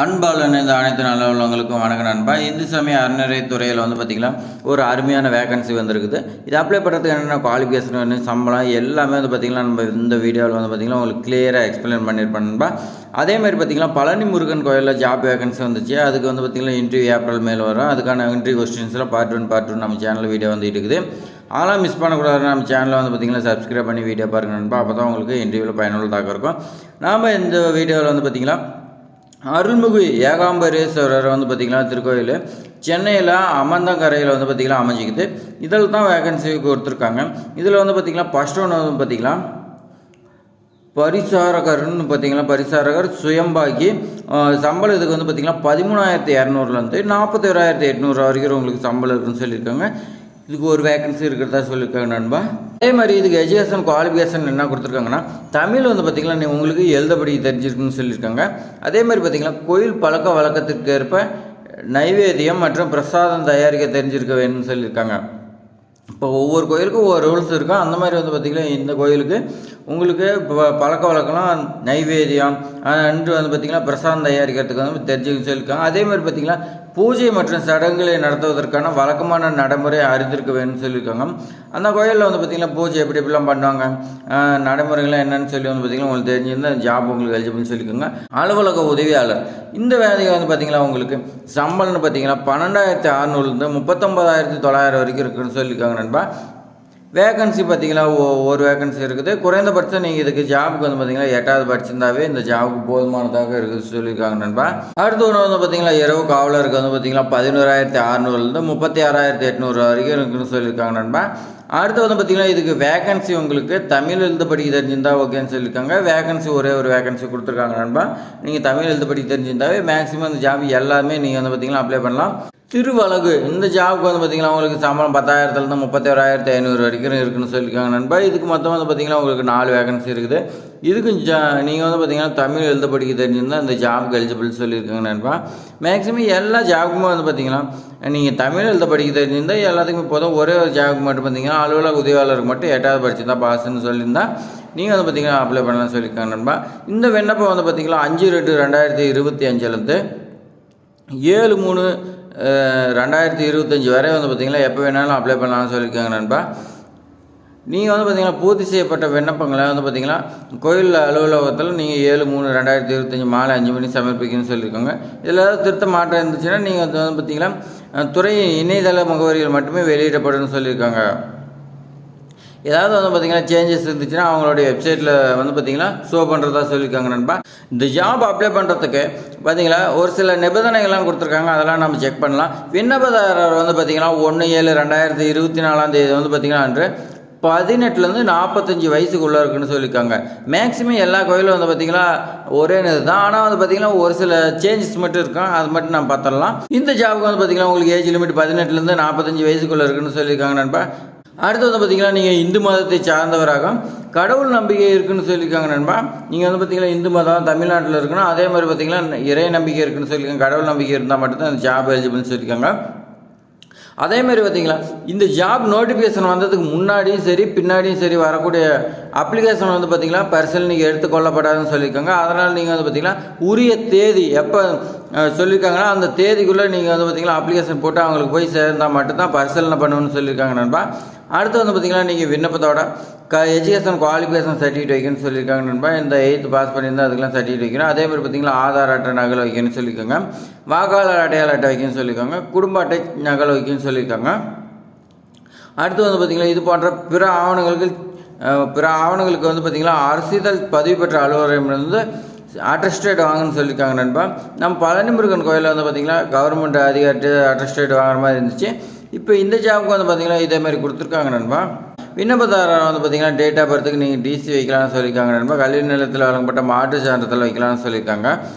அன்பால் இந்த அனைத்து நல்ல உள்ளவங்களுக்கும் வணக்கம் நண்பா. இந்து சமய அறநிலையத்துறையில் பார்த்திங்கன்னா ஒரு அருமையான வேகன்சி வந்திருக்குது. இது அப்ளை பண்ணுறதுக்கு என்னென்ன குவாலிஃபிகேஷன் வேணும், சம்பளம் எல்லாமே பார்த்திங்கன்னா நம்ம இந்த வீடியோவில் பார்த்திங்கன்னா உங்களுக்கு கிளியராக எக்ஸ்பிளைன் பண்ணியிருப்பேன் நண்பா. அதேமாதிரி பார்த்திங்கன்னா பழனி முருகன் கோயிலில் ஜாப் வேகன்சி வந்துச்சு. அதுக்கு பார்த்திங்கன்னா இன்டர்வியூ ஏப்ரல் மேல் வரும். அதுக்கான இன்டர்வியூ கொஸ்டின்ஸ்லாம் பார்ட் ஒன் நம்ம சேனலில் வீடியோ வந்துட்டு இருக்குது. அதெல்லாம் மிஸ் பண்ணக்கூடாது. நம்ம சேனலில் பார்த்திங்கன்னா சப்ஸ்கிரைப் பண்ணி வீடியோ பாருங்கள் நண்பா. அப்போ தான் உங்களுக்கு இன்டர்வியூவில் பயனுள்ளதாக இருக்கும். நாம் இந்த வீடியோவில் பார்த்திங்கன்னா அருள்மிகு ஏகாம்பரேஸ்வரர் பார்த்திங்கன்னா திருக்கோயில் சென்னையில் அமர்ந்தங்கரையில் பார்த்திங்கன்னா அமைஞ்சிக்குது. இதில் தான் வேகன்சி கொடுத்துருக்காங்க. இதில் பார்த்திங்கன்னா ஃபஸ்ட் ஒன்று பார்த்திங்கன்னா பரிசாரகர்னு பார்த்திங்கன்னா பரிசாரகர் சுயம்பாக்கி சம்பளம் இதுக்கு பார்த்திங்கன்னா 13,200 41,800 வரைக்கும் உங்களுக்கு சம்பளம் இருக்குன்னு சொல்லியிருக்காங்க. இதுக்கு ஒரு வேகன்சி இருக்கிறதா சொல்லியிருக்காங்க நண்பா. அதே மாதிரி இதுக்கு எஜுகேஷன் குவாலிஃபிகேஷன் என்ன கொடுத்துருக்காங்கன்னா தமிழ் பார்த்திங்கன்னா உங்களுக்கு எழுதப்படி தெரிஞ்சிருக்குன்னு சொல்லியிருக்காங்க. அதே மாதிரி பார்த்திங்கன்னா கோயில் பழக்க வழக்கத்திற்கு ஏற்ப நைவேத்தியம் மற்றும் பிரசாதம் தயாரிக்க தெரிஞ்சிருக்க வேணும்னு சொல்லியிருக்காங்க. இப்போ ஒவ்வொரு கோயிலுக்கும் ஒவ்வொரு ரூல்ஸ் இருக்கும். அந்த மாதிரி பார்த்திங்கன்னா இந்த கோயிலுக்கு உங்களுக்கு பழக்க வழக்கம்லாம் நைவேத்தியம் அன்று பார்த்திங்கன்னா பிரசாதம் தயாரிக்கிறதுக்கு தெரிஞ்சுக்க சொல்லியிருக்காங்க. அதே மாதிரி பார்த்திங்கன்னா பூஜை மற்றும் சடங்குகளை நடத்துவதற்கான வழக்கமான நடைமுறை அறிந்திருக்க வேணும்னு சொல்லியிருக்காங்க. அந்த கோயிலில் பார்த்திங்கன்னா பூஜை எப்படி எப்படிலாம் பண்ணுவாங்க, நடைமுறைகள்லாம் என்னென்னு சொல்லி பார்த்திங்கன்னா உங்களுக்கு தெரிஞ்சிருந்தால் ஜாப் உங்களுக்கு எலிஜிபிள்னு சொல்லியிருக்காங்க. அலுவலக உதவியாளர் இந்த வேலையை பார்த்திங்கன்னா உங்களுக்கு சம்பளம்னு பார்த்திங்கன்னா 12,600 39,900 வரைக்கும் இருக்குன்னு சொல்லியிருக்காங்க நண்பா. வேகன்சி பார்த்திங்கன்னா ஒரு வேகன்சி இருக்குது. குறைந்தபட்சம் நீங்கள் இதுக்கு ஜாபுக்கு பார்த்திங்கன்னா 8வது படிச்சிருந்தாவே இந்த ஜாபுக்கு போதுமானதாக இருக்குது சொல்லியிருக்காங்க நண்பா. அடுத்து ஒன்று பார்த்திங்கன்னா இரவு காவலருக்கு பார்த்திங்கன்னா 11,600 36,800 வரைக்கும் இருக்குன்னு சொல்லியிருக்காங்க நண்பா. அடுத்து பார்த்திங்கன்னா இதுக்கு வேகன்சி உங்களுக்கு தமிழ் எழுதப்படி தெரிஞ்சிருந்தா ஓகேன்னு சொல்லியிருக்காங்க. வேகன்சி ஒரே ஒரு வேகன்சி கொடுத்துருக்காங்க நண்பா. நீங்கள் தமிழ் எழுதப்படி தெரிஞ்சிருந்தாவே மேக்ஸிமம் இந்த ஜாப் எல்லாமே நீங்கள் பார்த்திங்கன்னா அப்ளை பண்ணலாம். திருவழகு இந்த ஜாபுக்கு பார்த்திங்கன்னா உங்களுக்கு சம்பளம் 10,000 31,500 வரைக்கும் இருக்குன்னு சொல்லியிருக்காங்க நண்பா. இதுக்கு மொத்தம் பார்த்திங்கன்னா உங்களுக்கு 4 வேகன்சி இருக்குது. இதுக்கு நீங்கள் பார்த்திங்கன்னா தமிழ் எழுதப்படிக்க தெரிஞ்சிருந்தால் இந்த ஜாபுக்கு எலிஜிபிள் சொல்லியிருக்காங்க நண்பா. மேக்ஸிமம் எல்லா ஜாபுக்குமே பார்த்திங்கன்னா நீங்கள் தமிழ் எழுத படிக்க தெரிஞ்சிருந்தால் எல்லாத்துக்குமே போதும். ஒரே ஒரு ஜாபுக்கு மட்டும் பார்த்திங்கன்னா அலுவலக உதவியாளருக்கு மட்டும் 8வது படிச்சிருந்தா பாஸ்ன்னு சொல்லியிருந்தால் நீங்கள் பார்த்திங்கன்னா அப்ளை பண்ணலாம் சொல்லியிருக்காங்க நண்பா. இந்த விண்ணப்பம் பார்த்திங்கன்னா 5/2/2025 7/3/2025 வரை பார்த்திங்கன்னா எப்போ வேணாலும் அப்ளை பண்ணலாம்னு சொல்லியிருக்காங்க நண்பா. நீங்கள் பார்த்திங்கன்னா பூர்த்தி செய்யப்பட்ட விண்ணப்பங்களை பார்த்திங்கன்னா கோயில் அலுவலகத்தில் நீங்கள் 7/3/2025 மாலை 5 மணி சமர்ப்பிக்கணும்னு சொல்லியிருக்காங்க. இதில் ஏதாவது திருத்த மாற்றம் இருந்துச்சுன்னா நீங்கள் பார்த்திங்கன்னா துறையின் இணையதள முகவரிகள் மட்டுமே வெளியிடப்படும்னு சொல்லியிருக்காங்க. ஏதாவது பார்த்திங்கன்னா சேஞ்சஸ் இருந்துச்சுன்னா அவங்களுடைய வெப்சைட்டில் பார்த்திங்கன்னா ஷோ பண்ணுறதா சொல்லியிருக்காங்க நண்பா. இந்த ஜாப் அப்ளை பண்ணுறதுக்கு பார்த்திங்கன்னா ஒரு சில நிபந்தனைகள்லாம் கொடுத்துருக்காங்க. அதெல்லாம் நம்ம செக் பண்ணலாம். விண்ணப்பதாரர் பார்த்திங்கன்னா 1/7/2024 பார்த்திங்கன்னா அன்று 18லேருந்து 45 வயசுக்குள்ளே இருக்குன்னு சொல்லியிருக்காங்க. மேக்ஸிமம் எல்லா கோயிலும் பார்த்திங்கன்னா ஒரே இது தான். ஆனால் பார்த்திங்கன்னா ஒரு சில சேஞ்சஸ் மட்டும் இருக்கும். அது மட்டும் நம்ம பார்த்துடலாம். இந்த ஜாபுக்கு பார்த்திங்கன்னா உங்களுக்கு ஏஜ் லிமிட் 18லேருந்து 45 வயசுக்குள்ளே இருக்குன்னு சொல்லியிருக்காங்க நண்பா. அடுத்து பார்த்திங்கன்னா நீங்கள் இந்து மதத்தை சார்ந்தவராக கடவுள் நம்பிக்கை இருக்குன்னு சொல்லியிருக்காங்க நண்பா. நீங்கள் பார்த்திங்கன்னா இந்து மதம் தமிழ்நாட்டில் இருக்கணும். அதே மாதிரி பார்த்திங்கன்னா இறை நம்பிக்கை இருக்குன்னு சொல்லியிருக்காங்க. கடவுள் நம்பிக்கை இருந்தால் மட்டும்தான் அந்த ஜாப் எலிஜிபிள்னு சொல்லியிருக்காங்க. அதேமாதிரி பார்த்திங்கன்னா இந்த ஜாப் நோட்டிஃபிகேஷன் வந்ததுக்கு முன்னாடியும் சரி பின்னாடியும் சரி வரக்கூடிய அப்ளிகேஷன் பார்த்திங்கன்னா பரிசீலனைக்கு எடுத்துக்கொள்ளப்படாதுன்னு சொல்லியிருக்காங்க. அதனால் நீங்கள் பார்த்திங்கன்னா உரிய தேதி எப்போ சொல்லியிருக்காங்கன்னா அந்த தேதிக்குள்ளே நீங்கள் பார்த்திங்கன்னா அப்ளிகேஷன் போட்டு அவங்களுக்கு போய் சேர்ந்தால் மட்டும்தான் பரிசீலனை பண்ணணும்னு சொல்லியிருக்காங்க நண்பா. அடுத்து பார்த்திங்கன்னா நீங்கள் விண்ணப்பத்தோட எஜுகேஷன் குவாலிஃபிகேஷன் சர்டிஃபிகேட் வைக்கணும்னு சொல்லியிருக்காங்க நண்பா. இந்த 8th பாஸ் பண்ணியிருந்தால் அதுக்கெல்லாம் சர்டிஃபிகேட் வைக்கணும். அதே மாதிரி பார்த்திங்கன்னா ஆதார் அட்டை நகல் வைக்கணும்னு சொல்லியிருக்காங்க. வாக்காளர் அடையாள அட்டை வைக்கணும்னு சொல்லியிருக்காங்க. குடும்ப அட்டை நகல் வைக்கணும்னு சொல்லியிருக்காங்க. அடுத்து பார்த்திங்கன்னா இது போன்ற பிற ஆவணங்களுக்கு பார்த்திங்கன்னா அரசிதழ் பதிவு பெற்ற அலுவலகமிருந்து அட்டஸ்டேட் வாங்கன்னு சொல்லியிருக்காங்க நண்பா. நம்ம பழனி முருகன் கோயிலில் பார்த்திங்கன்னா கவர்மெண்ட் அதிகாரி அட்டஸ்டேட் வாங்குற மாதிரி இருந்துச்சு. இப்போ இந்த ஜாபுக்கு பார்த்திங்கன்னா இதே மாதிரி கொடுத்துருக்காங்க நண்பா. விண்ணப்பதாரர் பார்த்திங்கன்னா டேட் ஆஃப் பர்த்துக்கு நீங்கள் டிசி வைக்கலாம்னு சொல்லியிருக்காங்க நண்பா. கல்வி நிலையத்தில் வழங்கப்பட்ட மாற்று சான்றிதழ் வைக்கலாம்னு சொல்லியிருக்காங்க.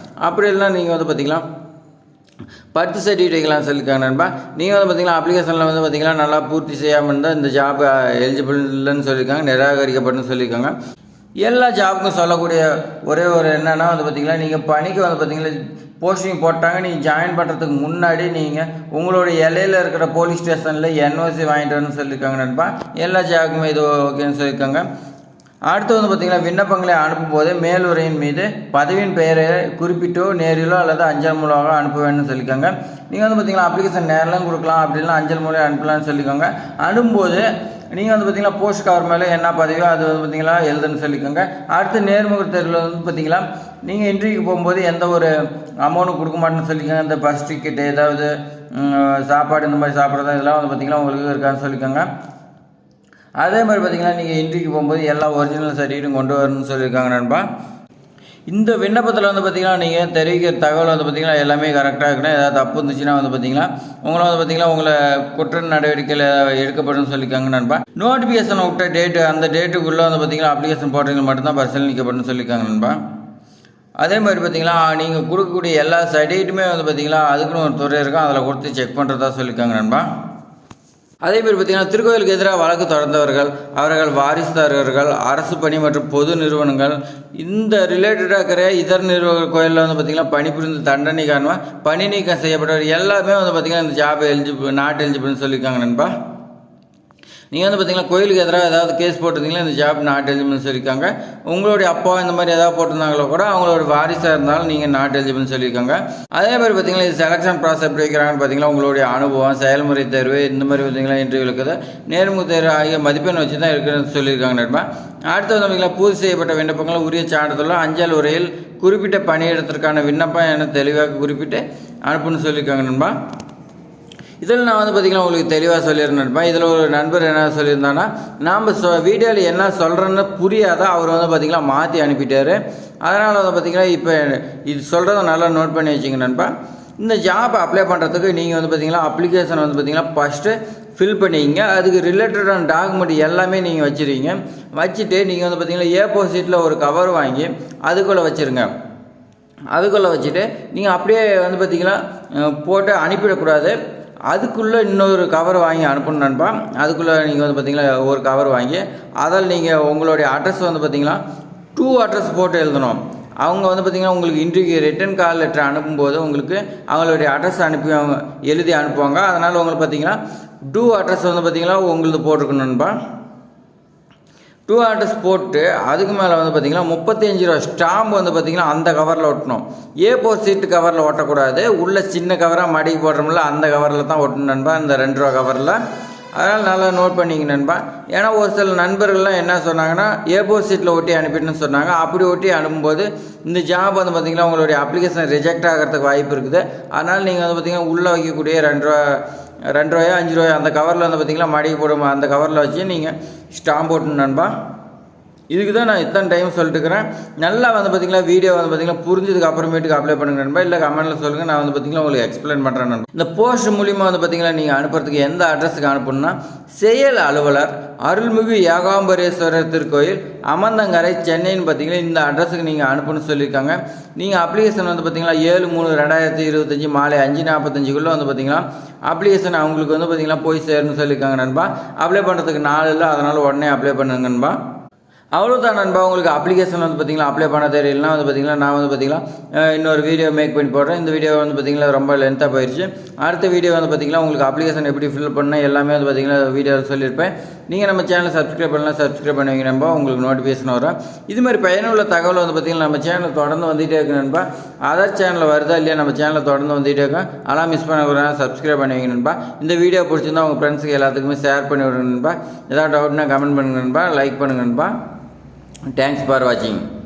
அப்படி இல்லைனா நீங்கள் பார்த்திங்கன்னா பர்த் சர்டிஃபிகேட் வைக்கலாம்னு சொல்லியிருக்காங்க நண்பா. நீங்கள் பார்த்திங்கன்னா அப்ளிகேஷனில் பார்த்திங்கன்னா நல்லா பூர்த்தி செய்யாமல் இருந்தால் இந்த ஜாப் எலிஜிபிள் இல்லைன்னு சொல்லியிருக்காங்க, நிராகரிக்கப்பட்டுன்னு சொல்லியிருக்காங்க. எல்லா ஜாபுக்கும் சொல்லக்கூடிய ஒரே ஒரு என்னென்னா பார்த்திங்கன்னா நீங்கள் பணிக்கு பார்த்திங்கன்னா போஸ்டிங் போட்டாங்க. நீங்கள் ஜாயின் பண்ணுறதுக்கு முன்னாடி நீங்கள் உங்களுடைய எல்லையில் இருக்கிற போலீஸ் ஸ்டேஷனில் NOC வாங்கிட்டு வரணும்னு சொல்லியிருக்காங்க நண்பா. எல்லா ஜாபுக்குமே இது ஓகேன்னு சொல்லியிருக்காங்க. அடுத்து வந்து பார்த்திங்கன்னா விண்ணப்பங்களை அனுப்பும்போது மேலுரையின் மீது பதவியின் பெயரை குறிப்பிட்டோ நேரிலோ அல்லது அஞ்சல் மூலமாக அனுப்ப வேணும்னு சொல்லியிருக்காங்க. நீங்கள் வந்து பார்த்திங்கன்னா அப்ளிகேஷன் நேரிலும் கொடுக்கலாம், அப்படின்னா அஞ்சல் மூலம் அனுப்பலாம்னு சொல்லியிருக்காங்க. அனுப்பும்போது நீங்கள் வந்து பார்த்திங்கன்னா போஸ்ட் கவர் மேலே என்ன பதவியோ அது வந்து பார்த்திங்கன்னா எழுதுன்னு சொல்லியிருக்காங்க. அடுத்து நேர்முக தேர்வில் வந்து பார்த்திங்கன்னா நீங்கள் இன்டர்வியூக்கு போகும்போது எந்த ஒரு அமௌண்ட்டும் கொடுக்க மாட்டேன்னு சொல்லியிருக்காங்க. இந்த பஸ் டிக்கெட்டு ஏதாவது சாப்பாடு இந்த மாதிரி சாப்பிட்றது இதெல்லாம் வந்து பார்த்திங்கன்னா உங்களுக்கு இருக்கான்னு சொல்லியிருக்காங்க. அதே மாதிரி பார்த்திங்கன்னா நீங்கள் இன்டர்வியூக்கு போகும்போது எல்லா ஒரிஜினல் சர்டிஃபிகேட்டும் கொண்டு வரணும்னு சொல்லியிருக்காங்க நண்பா. இந்த விண்ணப்பத்தில் வந்து பார்த்திங்கன்னா நீங்கள் தெரிவிக்கிற தகவல் வந்து பார்த்திங்கன்னா எல்லாமே கரெக்டாக இருக்கணும். ஏதாவது தப்பு இருந்துச்சுன்னா வந்து பார்த்திங்கன்னா உங்களை வந்து பார்த்திங்கன்னா உங்களை குற்ற நடவடிக்கையில் எடுக்கப்படும் சொல்லியிருக்காங்க நண்பா. நோட்டிஃபிகேஷன் விட்ட டேட்டு அந்த டேட்டுக்குள்ளே வந்து பார்த்திங்கன்னா அப்ளிகேஷன் போடுறீங்க மட்டும்தான் பரிசீலிக்கப்படும் சொல்லியிருக்காங்க நண்பா. அதே மாதிரி பார்த்திங்கன்னா நீங்கள் கொடுக்கக்கூடிய எல்லா சர்டிஃபிகேட்டுமே வந்து பார்த்திங்கன்னா அதுக்குன்னு ஒரு துறை இருக்கும், அதில் கொடுத்து செக் பண்ணுறதா சொல்லியிருக்காங்க நண்பா. அதே மாதிரி பார்த்திங்கன்னா திருக்கோயிலுக்கு எதிராக வழக்கு தொடர்ந்தவர்கள், அவர்கள் வாரிசுதாரர்கள், அரசு பணி மற்றும் பொது நிறுவனங்கள், இந்த ரிலேட்டடாக இருக்கிற இதர கோயிலில் வந்து பார்த்திங்கன்னா பணிபுரிந்து தண்டனை காரணமாக பணி நீக்கம் செய்யப்பட்டவர் எல்லாமே வந்து பார்த்திங்கன்னா இந்த ஜாப் நாட் எலிஜிபிள்னு சொல்லியிருக்காங்க நண்பா. நீங்கள் வந்து பார்த்திங்கன்னா கோயிலுக்கு எதிராக ஏதாவது கேஸ் போட்டிருந்தீங்கன்னா இந்த ஜாப் நாட் எலிஜிபிள்னு சொல்லியிருக்காங்க. உங்களுடைய அப்பா இந்த மாதிரி ஏதாவது போட்டிருந்தாங்களோ கூட அவங்களோட வாரிசாக இருந்தாலும் நீங்கள் நாட் எலிஜிபிள்னு சொல்லியிருக்காங்க. அதே மாதிரி பார்த்திங்கன்னா இது செலெக்ஷன் ப்ராசஸ் எப்படி வைக்கிறாங்கன்னு பார்த்திங்கன்னா உங்களுடைய அனுபவம், செயல்முறை தேர்வு இந்த மாதிரி பார்த்திங்கன்னா இன்டர்வியூ இருக்குது, நேர்முக தேர்வு ஆகிய மதிப்பெண் வச்சு தான் இருக்குன்னு சொல்லியிருக்காங்க நண்பா. அடுத்து வந்து பார்த்திங்கன்னா பூர்த்தி செய்யப்பட்ட விண்ணப்பங்களும் உரிய சான்றிதழ் அஞ்சல் உரையில் குறிப்பிட்ட பணியிடத்திற்கான விண்ணப்பம் என தெளிவாக குறிப்பிட்டு அனுப்புன்னு சொல்லியிருக்காங்க நண்பா. இதில் நான் வந்து பார்த்திங்கன்னா உங்களுக்கு தெளிவாக சொல்லியிருந்தேன். இதில் ஒரு நண்பர் என்ன சொல்லியிருந்தாங்கன்னா நாம் வீடியோவில் என்ன சொல்கிறேன்னு புரியாத அவர் வந்து பார்த்திங்கன்னா மாற்றி அனுப்பிட்டார். அதனால் வந்து பார்த்திங்கன்னா இப்போ இது சொல்கிறத நல்லா நோட் பண்ணி வச்சுங்க நண்பா. இந்த ஜாப் அப்ளை பண்ணுறதுக்கு நீங்கள் வந்து பார்த்திங்கன்னா அப்ளிகேஷன் வந்து பார்த்திங்கன்னா ஃபஸ்ட்டு ஃபில் பண்ணிங்க. அதுக்கு ரிலேட்டடான டாக்குமெண்ட் எல்லாமே நீங்கள் வச்சுருவீங்க. வச்சுட்டு நீங்கள் வந்து பார்த்திங்கன்னா A4 ஷீட்டில் ஒரு கவர் வாங்கி அதுக்குள்ளே வச்சுருங்க. அதுக்குள்ளே வச்சுட்டு நீங்கள் அப்படியே வந்து பார்த்திங்கன்னா போட்டு அனுப்பிடக்கூடாது. அதுக்குள்ளே இன்னொரு கவர் வாங்கி அனுப்பணும் நண்பா. அதுக்குள்ளே நீங்கள் வந்து பார்த்திங்கன்னா ஒரு கவர் வாங்கி அதில் நீங்கள் உங்களுடைய அட்ரஸ் வந்து பார்த்திங்கன்னா 2 அட்ரஸ் போட்டு எழுதணும். அவங்க வந்து பார்த்திங்கன்னா உங்களுக்கு இன்டர்வியூ ரிட்டன் கால் லெட்டர் அனுப்பும்போது உங்களுக்கு அவங்களுடைய அட்ரஸ் எழுதி அனுப்புவாங்க. அதனால் உங்களுக்கு பார்த்திங்கன்னா 2 அட்ரஸ் வந்து பார்த்திங்கன்னா உங்களுக்கு போட்டிருக்கணும் நண்பா. 2 அட்ரஸ் போட்டு அதுக்கு மேலே வந்து பார்த்திங்கன்னா 35 ரூபா ஸ்டாம்பு வந்து பார்த்திங்கன்னா அந்த கவரில் ஒட்டணும். A4 ஷீட்டு கவரில் ஒட்டக்கூடாது. உள்ள சின்ன கவராக மடிக்கு போடுறோம்ல அந்த கவரில் தான் ஒட்டணும் நண்பா, இந்த 2 ரூபா கவரில். அதனால் நல்லா நோட் பண்ணிங்க நண்பா. ஏன்னா ஒரு சில நண்பர்கள்லாம் என்ன சொன்னாங்கன்னா A4 ஷீட்டில் ஒட்டி அனுப்பிட்டுன்னு சொன்னாங்க. அப்படி ஒட்டி அனுப்பும்போது இந்த ஜாப் வந்து பார்த்திங்கன்னா உங்களுடைய அப்ளிகேஷன் ரிஜெக்ட் ஆகிறதுக்கு வாய்ப்பு இருக்குது. அதனால் நீங்கள் வந்து பார்த்திங்கன்னா உள்ளே வைக்கக்கூடிய 2 ரூபாயோ 5 ரூபாயோ அந்த கவரில் வந்து பார்த்திங்கன்னா மடிக்கு போடும் அந்த கவரில் வச்சு நீங்கள் ஸ்டாம்ப் போட்டணும் நண்பா. இதுக்கு தான் நான் இத்தனை டைம் சொல்லிட்டுக்கிறேன். நல்லா வந்து பார்த்திங்கன்னா வீடியோ வந்து பார்த்திங்கன்னா புரிஞ்சதுக்கு அப்புறமேட்டுக்கு அப்ளை பண்ணுங்க நண்பா. இல்லை கமெண்ட்டில் சொல்லுங்கள், நான் வந்து பார்த்திங்கன்னா உங்களுக்கு எக்ஸ்பிளைன் பண்ணுறேன் நண்பா. இந்த போஸ்ட் மூலிமா வந்து பார்த்திங்கன்னா நீங்கள் அனுப்புறதுக்கு எந்த அட்ரஸுக்கு அனுப்பணும்னா செயல் அலுவலர் அருள்மிகு ஏகாம்பரேஸ்வரர் திருக்கோயில் அமர்ந்தங்கரை சென்னைன்னு பார்த்திங்கன்னா இந்த அட்ரஸுக்கு நீங்கள் அனுப்பணும்னு சொல்லியிருக்காங்க. நீங்கள் அப்ளிகேஷன் வந்து பார்த்திங்கன்னா 7/3/2025 மாலை 5:45 வந்து பார்த்திங்கன்னா அப்ளிகேஷன் அவங்களுக்கு வந்து பார்த்திங்கன்னா போய் சேரணும்னு சொல்லியிருக்காங்க நண்பா. அப்ளை பண்ணுறதுக்கு நாள் இல்லை, அதனால் உடனே அப்ளை பண்ணுங்க நண்பா. அவ்வளோதான் நண்பா. உங்களுக்கு அப்ளிகேஷன் வந்து பார்த்திங்கன்னா அப்ளை பண்ண தெரியலனா வந்து பார்த்திங்கன்னா நான் வந்து பார்த்திங்கன்னா இன்னொரு வீடியோ மேக் பண்ணி போடுறேன். இந்த வீடியோ வந்து பார்த்திங்கன்னா ரொம்ப லென்த்தாக போயிடுச்சு. அடுத்த வீடியோ வந்து பார்த்திங்கன்னா உங்களுக்கு அப்ளிகேஷன் எப்படி ஃபில் பண்ணால் எல்லாமே வந்து பார்த்திங்கன்னா வீடியோவில் சொல்லியிருப்பேன். நீங்கள் நம்ம சேனலை சப்ஸ்கிரைப் பண்ணலாம், சப்ஸ்கிரைப் பண்ணுவீங்க நண்பா. உங்களுக்கு நோட்டிஃபிகேஷன் வரும். இது மாதிரி பயனுள்ள தகவல் வந்து பார்த்திங்கன்னா நம்ம சேனல் தொடர்ந்து வந்துகிட்டே இருக்கு நண்பா. அதர் சேனலில் வருதா இல்லையா நம்ம சேனலில் தொடர்ந்து வந்துகிட்டே இருக்கோம். அதெல்லாம் மிஸ் பண்ண சப்ஸ்கிரைப் பண்ணுவீங்க நண்பா. இந்த வீடியோ பிடிச்சிருந்தா உங்கள் ஃப்ரெண்ட்ஸுக்கு எல்லாத்துக்குமே ஷேர் பண்ணி விடுங்க நண்பா. ஏதாவது டவுட்னா கமெண்ட் பண்ணுங்க நண்பா, லைக் பண்ணுங்க நண்பா. Thanks for watching.